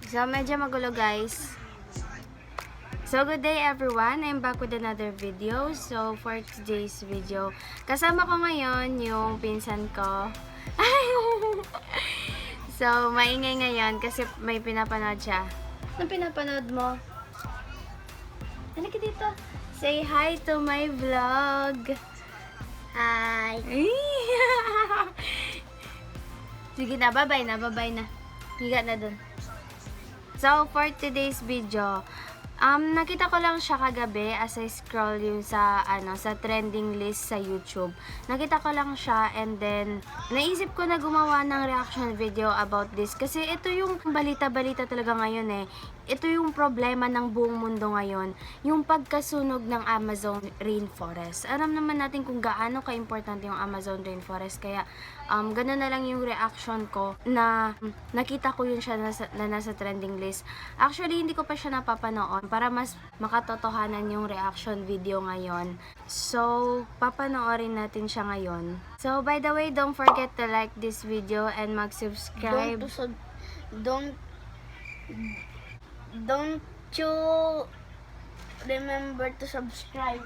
So, medyo magulo guys. So, good day everyone. I'm back with another video. So, for today's video, kasama ko ngayon yung pinsan ko. So, maingay ngayon kasi may pinapanood siya. Anong pinapanood mo? Halika dito. Say hi to my vlog. Hi. Sige na, bye-bye na, bye-bye na. Higa na dun. So, for today's video, nakita ko lang siya kagabi as I scroll yung sa trending list sa YouTube. Nakita ko lang siya and then naisip ko na gumawa ng reaction video about this kasi ito yung balita-balita talaga ngayon eh. Ito yung problema ng buong mundo ngayon, yung pagkasunog ng Amazon rainforest. Alam naman natin kung gaano ka-importante yung Amazon rainforest, kaya ganun na lang yung reaction ko na nakita ko yun siya na nasa trending list. Actually, hindi ko pa siya napapanood para mas makatotohanan yung reaction video ngayon. So, papanoorin natin siya ngayon. So, by the way, don't forget to like this video and mag-subscribe. Don't you remember to subscribe?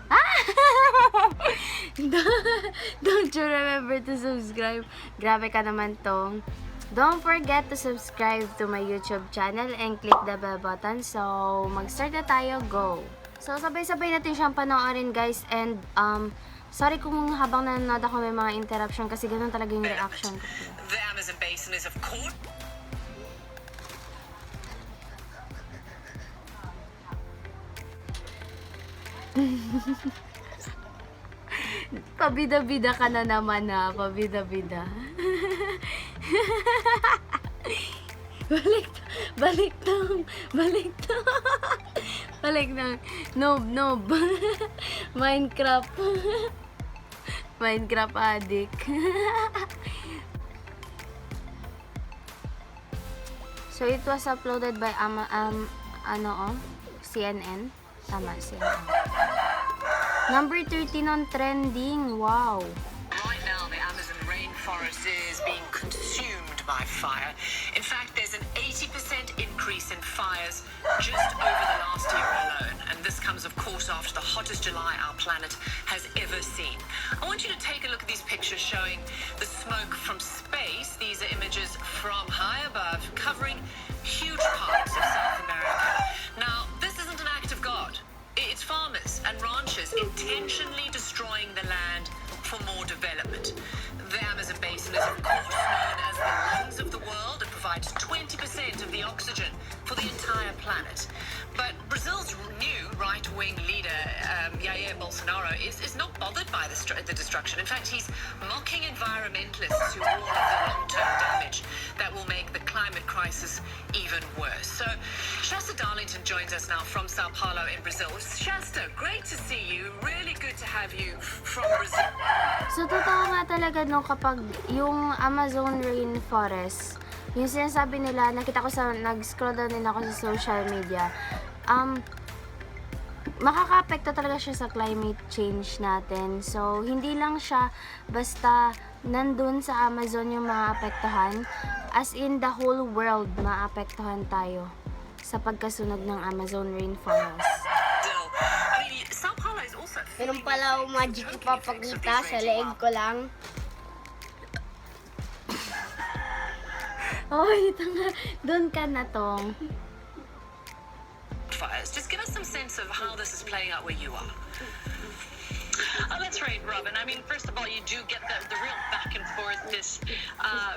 Don't you remember to subscribe? Grabe ka naman tong. Don't forget to subscribe to my YouTube channel and click the bell button. So, mag-start na tayo. Go! So, sabay-sabay natin siyang panoorin guys. And, sorry kung habang nanonood ako may mga interruption kasi ganun talaga yung reaction ko. The Amazon basin is of course Pabida-bida ka na naman ha. Pabida-bida. Balik tong. Balik na. Noob. Minecraft. Minecraft addict. So it was uploaded by CNN. Tama, CNN. Number 13 on trending. Wow. right now the Amazon rainforest is being consumed by fire. In fact, there's an 80% increase in fires just over the last year alone. And this comes, of course, after the hottest July our planet has ever seen. I want you to take a look at these pictures showing the smoke from space. These are images from high above covering huge parts of South America. Now, this isn't an act of God. It's farmers and ranchers intentionally destroying the land for more development. The Amazon basin is, of course, known as the lungs of the world. It provides 20% of the oxygen for the entire planet. But Brazil's new right-wing leader, Jair Bolsonaro, is not bothered by the destruction. In fact, he's mocking environmentalists who warn of the long-term damage that will make the climate crisis even worse. So, Shasta Darlington joins us now from Sao Paulo in Brazil. Shasta, great to see you. Really good to have you from Brazil. So, totoo nga talaga no, kapag yung Amazon rainforest, yung sinasabi nila, nakita ko nag-scroll down din ako sa social media, makaka-apekto talaga siya sa climate change natin. So, hindi lang siya basta nandun sa Amazon yung mga apektuhan, as in the whole world maapektuhan tayo sa pagkasunog ng Amazon rainforest. Sao Paulo is also Meron pala akong magic ipapakita sa leeg ko lang. Oy, tanga, doon ka na tong. fires. Just give us some sense of how this is playing out where you are. That's right, Robin. I mean, first of all, you do get the real back and forth, this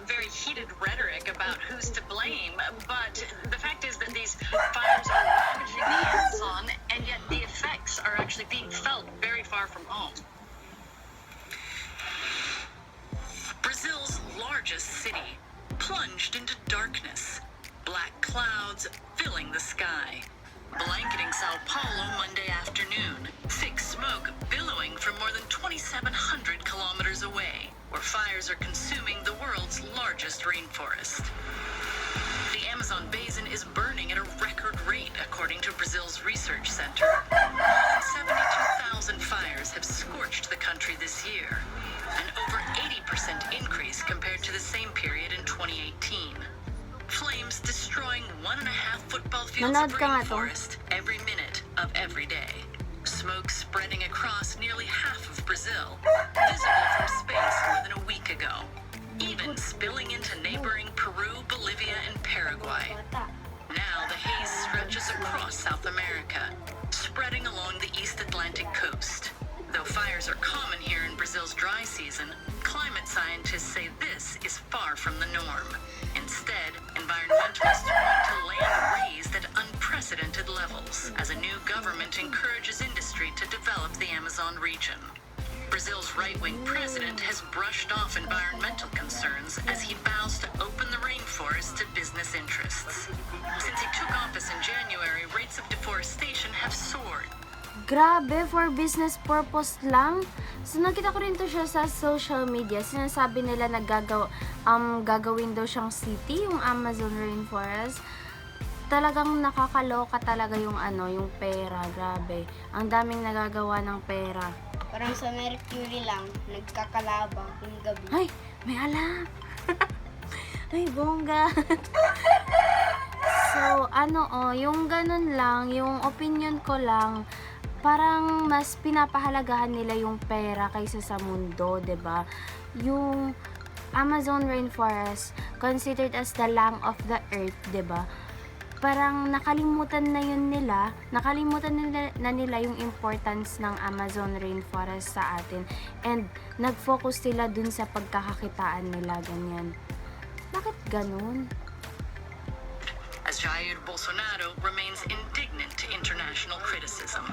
very heated rhetoric about who's to blame. But the fact is that these fires are ravaging the Amazon, and yet the effects are actually being felt very far from home. Brazil's largest city plunged into darkness. Black clouds filling the sky. Blanketing Sao Paulo Monday afternoon. Thick smoke billowing from more than 2,700 kilometers away, where fires are consuming the world's largest rainforest. The Amazon basin is burning at a record rate, according to Brazil's research center. More than 72,000 fires have scorched the country this year, an over 80% increase compared to the same period in 2018. Flames destroy destroying 1.5 football fields Manood of ka nga to. rainforest every minute of every day. Smoke spreading across nearly half of Brazil, visible from space more than a week ago, even spilling into neighboring Peru, Bolivia, and Paraguay. Now the haze stretches across South America, spreading along the East Atlantic coast. Though fires are common here in Brazil's dry season, climate scientists say this is far from the norm. Instead, environmentalists want to land raised at unprecedented levels as a new government encourages industry to develop the Amazon region. Brazil's right-wing president has brushed off environmental concerns as he vows to open the rainforest to business interests. Since he took office in January, rates of deforestation have soared. Grabe, for business purpose lang. So, nakita ko rin to siya sa social media. Sinasabi nila na gagawin daw siyang city, yung Amazon rainforest. Talagang nakakaloka talaga yung yung pera. Grabe. Ang daming nagagawa ng pera. Parang sa Mercury lang, nagkakalabang yung gabi. Ay, may alam. Ay, bongga. So, yung ganun lang, yung opinion ko lang, parang mas pinapahalagahan nila yung pera kaysa sa mundo, 'di ba? Yung Amazon rainforest considered as the lung of the earth, 'di ba? Parang nakalimutan na nila yung importance ng Amazon rainforest sa atin, and nag-focus sila dun sa pagkakakitaan nila, ganyan. Bakit ganun? As Jair Bolsonaro remains indignant to international criticism.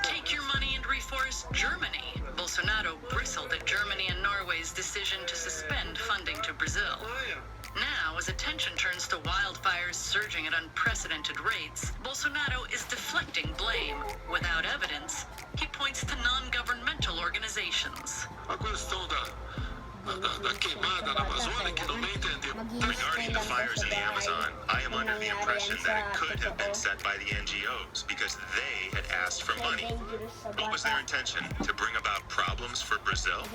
Take your money and reforest Germany. Bolsonaro bristled at Germany and Norway's decision to suspend funding to Brazil. Now, as attention turns to wildfires surging at unprecedented rates, Bolsonaro is deflecting blame. Without evidence, he points to non-governmental organizations. A questão da queimada na Amazônia que não me entendeu. Regarding the fires in the Amazon, I am under the impression that it could have been set by the NGOs because they had asked for money. What was their intention? To bring about problems for Brazil?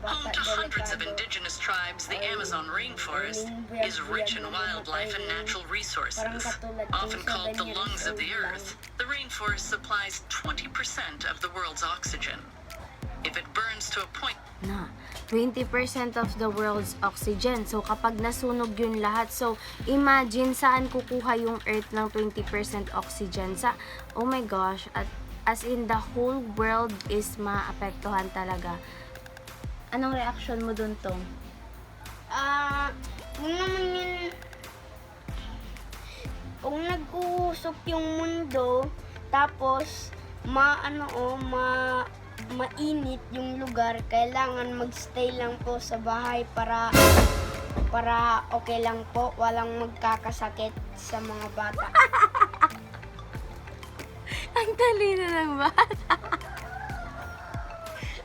Home to hundreds of indigenous tribes, the Amazon rainforest is rich in wildlife and natural resources. Often called the lungs of the earth, the rainforest supplies 20% of the world's oxygen. If it burns to a point Na 20% of the world's oxygen. So, kapag nasunog yun lahat, so, imagine saan kukuha yung earth ng 20% oxygen. Oh my gosh, as in the whole world is maapektuhan talaga. Anong reaction mo dun, Tom? Kung nag-uusok yung mundo, tapos mainit yung lugar, kailangan magstay lang po sa bahay para okay lang po, walang magkakasakit sa mga bata. Ang talino ng bata.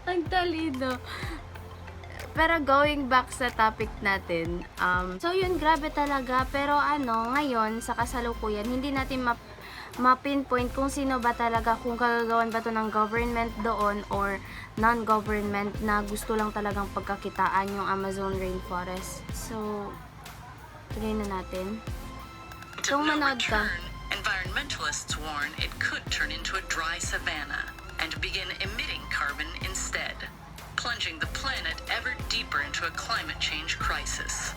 Ang talino. Pero going back sa topic natin, so yun, grabe talaga. Pero ngayon, sa kasalukuyan, hindi natin ma-pinpoint kung sino ba talaga, kung kagagawan ba to ng government doon or non-government na gusto lang talagang pagkakitaan yung Amazon rainforest. So, tuloy na natin. to Kung no manood ka. return, environmentalists warn it could turn into a dry savanna and begin emitting carbon instead, plunging the planet ever deeper into a climate change crisis.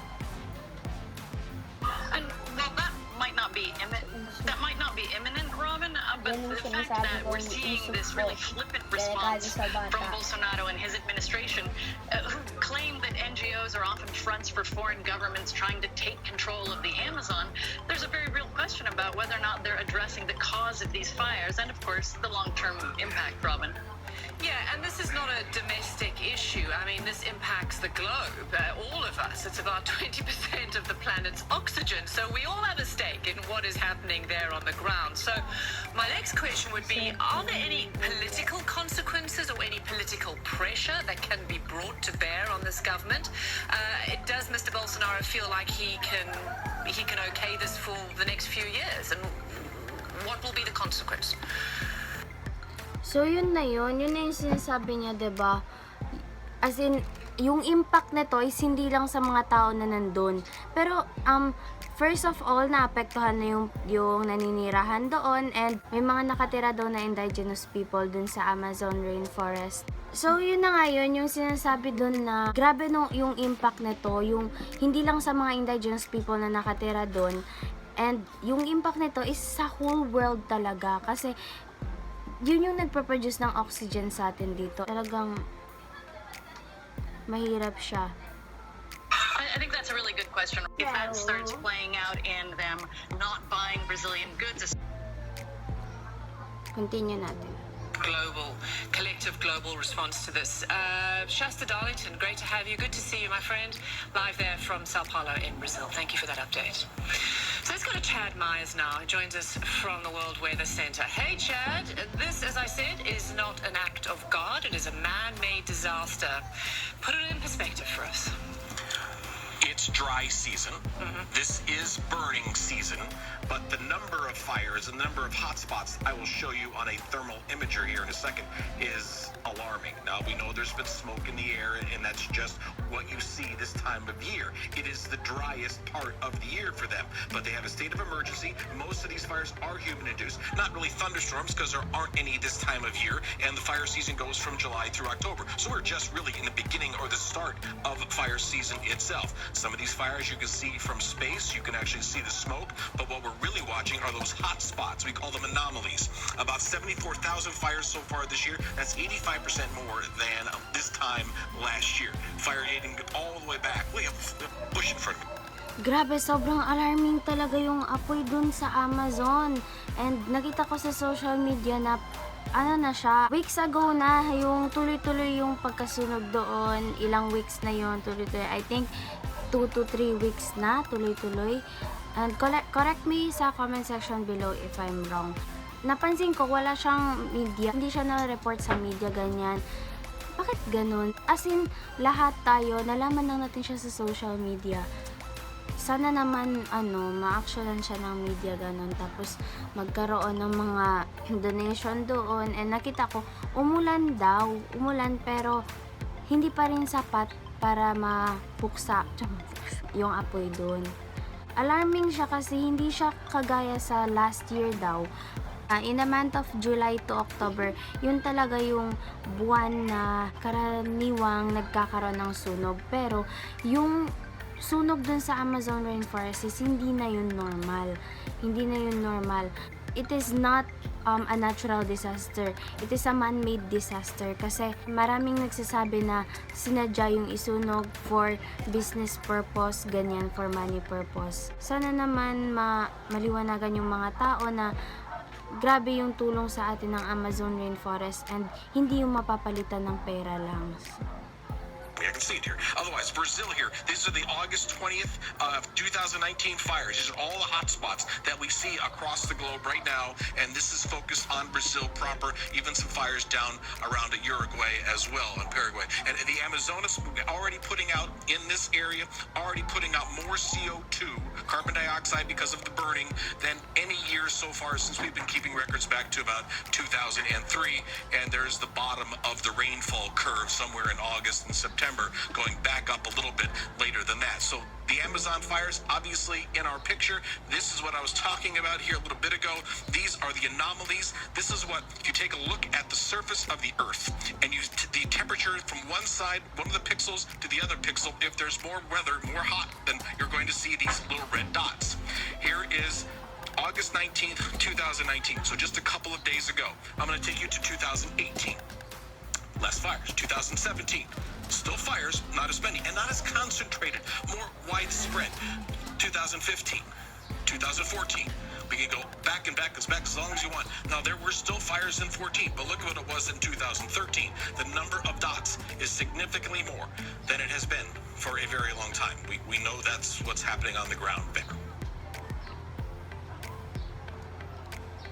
And well, that might not be imminent, Robin, but the fact that we're seeing this really flippant response from Bolsonaro and his administration, who claim that NGOs are often fronts for foreign governments trying to take control of the Amazon, there's a very real question about whether or not they're addressing the cause of these fires and, of course, the long-term impact, Robin. Yeah, and this is not a domestic issue. I mean, this impacts the globe, all of us. It's about 20% of the planet's oxygen, so we all have a stake in what is happening there on the ground. So my next question would be, are there any political consequences or any political pressure that can be brought to bear on this government? Does Mr. Bolsonaro feel like he can okay this for the next few years? And what will be the consequence? So, yun na yung sinasabi niya, diba? As in, yung impact nito is hindi lang sa mga tao na nandun. Pero, first of all, naapektuhan na yung naninirahan doon, and may mga nakatira doon na indigenous people dun sa Amazon rainforest. So, yun na nga yun, yung sinasabi doon na grabe no, yung impact nito, yung hindi lang sa mga indigenous people na nakatira doon, and yung impact nito is sa whole world talaga. Kasi, yun yung nagproproduce ng oxygen sa atin dito. Talagang mahirap siya. I think that's a really good question. If that starts playing out in them not buying Brazilian goods, Continue natin. Collective global response to this. Shasta Darlington, great to have you. Good to see you, my friend. Live there from Sao Paulo in Brazil. Thank you for that update. So let's go to Chad Myers now, who joins us from the World Weather Center. Hey, Chad. This, as I said, is not an act of God. It is a man-made disaster. Put it in perspective for us. It's dry season. This is burning season, but the number of fires and the number of hotspots I will show you on a thermal imager here in a second is alarming. Now, we know there's been smoke in the air, and that's just what you see this time of year. It is the driest part of the year for them, but they have a state of emergency. Most of these fires are human-induced. Not really thunderstorms, because there aren't any this time of year, and the fire season goes from July through October. So we're just really in the beginning or the start of fire season itself. Some of these fires you can see from space, you can actually see the smoke, but what we're really watching are those hot spots. We call them anomalies. About 74,000 fires so far this year. That's 85% more than this time last year. Fire dating all the way back. We have a bush in front of me. Grabe, sobrang alarming talaga yung apoy dun sa Amazon. And nakita ko sa social media na ano na siya, weeks ago na yung tuloy-tuloy yung pagkasunog doon. Ilang weeks na yun, tuloy-tuloy. I think 2 to 3 weeks na, tuloy-tuloy. And correct me sa comment section below if I'm wrong. Napansin ko, wala siyang media. Hindi siya na-report sa media, ganyan. Bakit ganun? As in, lahat tayo, nalaman lang natin siya sa social media. Sana naman, ma-actionan siya ng media, ganun. Tapos, magkaroon ng mga donation doon. And nakita ko, umulan daw. Umulan, pero hindi pa rin sapat para mapuksa yung apoy doon. Alarming siya kasi hindi siya kagaya sa last year daw. In the month of July to October, yun talaga yung buwan na karaniwang nagkakaroon ng sunog. Pero yung sunog dun sa Amazon rainforest is hindi na yun normal. Hindi na yun normal. It is not a natural disaster. It is a man-made disaster kasi maraming nagsasabi na sinadya yung isunog for business purpose, ganyan, for money purpose. Sana naman maliwanagan yung mga tao na grabe yung tulong sa atin ng Amazon rainforest and hindi yung mapapalitan ng pera lang. I can see it here. Otherwise, Brazil here. These are the August 20th of 2019 fires. These are all the hot spots that we see across the globe right now. And this is focused on Brazil proper. Even some fires down around Uruguay as well, and Paraguay. And the Amazonas already putting out in this area, already putting out more CO2, carbon dioxide, because of the burning than any year so far since we've been keeping records back to about 2003. And there's the bottom of the rainfall curve somewhere in August and September, going back up a little bit later than that. So the Amazon fires, obviously in our picture, this is what I was talking about here a little bit ago. These are the anomalies. This is what, if you take a look at the surface of the Earth and you the temperature from one side, one of the pixels, to the other pixel, if there's more weather, more hot, then you're going to see these little red dots. Here is August 19th, 2019. So just a couple of days ago. I'm going to take you to 2018. Less fires. 2017. Still fires, not as many, and not as concentrated, more widespread. 2015, 2014. We can go back and back as long as you want. Now, there were still fires in 14, but look at what it was in 2013. The number of dots is significantly more than it has been for a very long time. We know that's what's happening on the ground there.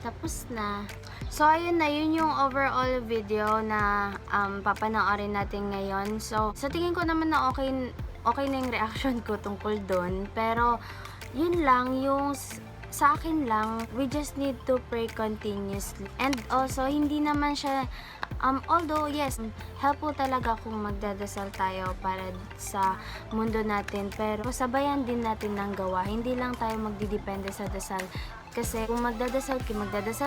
Tapos na. So, ayun na. Yun yung overall video na papanoorin natin ngayon. So, sa tingin ko naman na okay na yung reaction ko tungkol doon. Pero, yun lang. Yung sa akin lang, we just need to pray continuously. And also, hindi naman siya, although yes, helpful talaga kung magdadasal tayo para sa mundo natin. Pero sabayan din natin ng gawa. Hindi lang tayo magdidepende sa dasal. Kasi kung magdadasal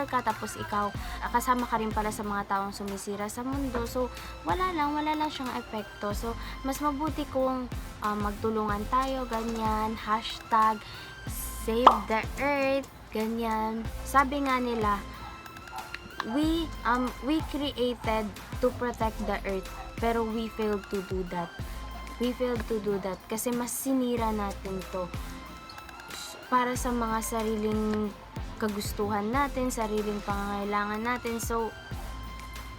ka, tapos ikaw, kasama ka rin pala sa mga taong sumisira sa mundo. So, wala lang siyang epekto. So, mas mabuti kung magtulungan tayo, ganyan, hashtag, save the earth, ganyan. Sabi nga nila, we created to protect the earth, pero we failed to do that. We failed to do that kasi mas sinira natin to para sa mga sariling kagustuhan natin, sariling pangangailangan natin. So,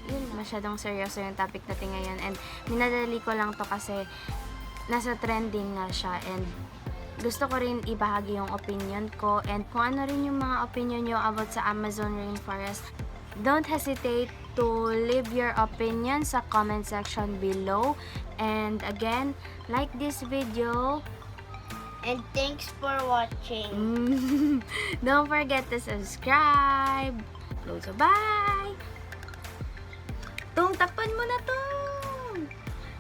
yun, masyadong seryoso yung topic natin ngayon. And minadali ko lang to kasi nasa trending nga siya. And gusto ko rin ibahagi yung opinion ko. And kung ano rin yung mga opinion nyo about sa Amazon rainforest, don't hesitate to leave your opinion sa comment section below. And again, like this video. And thanks for watching. Don't forget to subscribe. So, bye! Tung, takpan mo na to!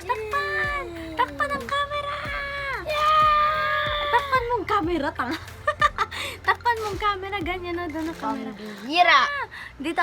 Takpan! Takpan ang camera! Takpan mong camera, tanga. Takpan mong camera, ganyan na doon ang camera. Hira! Dito.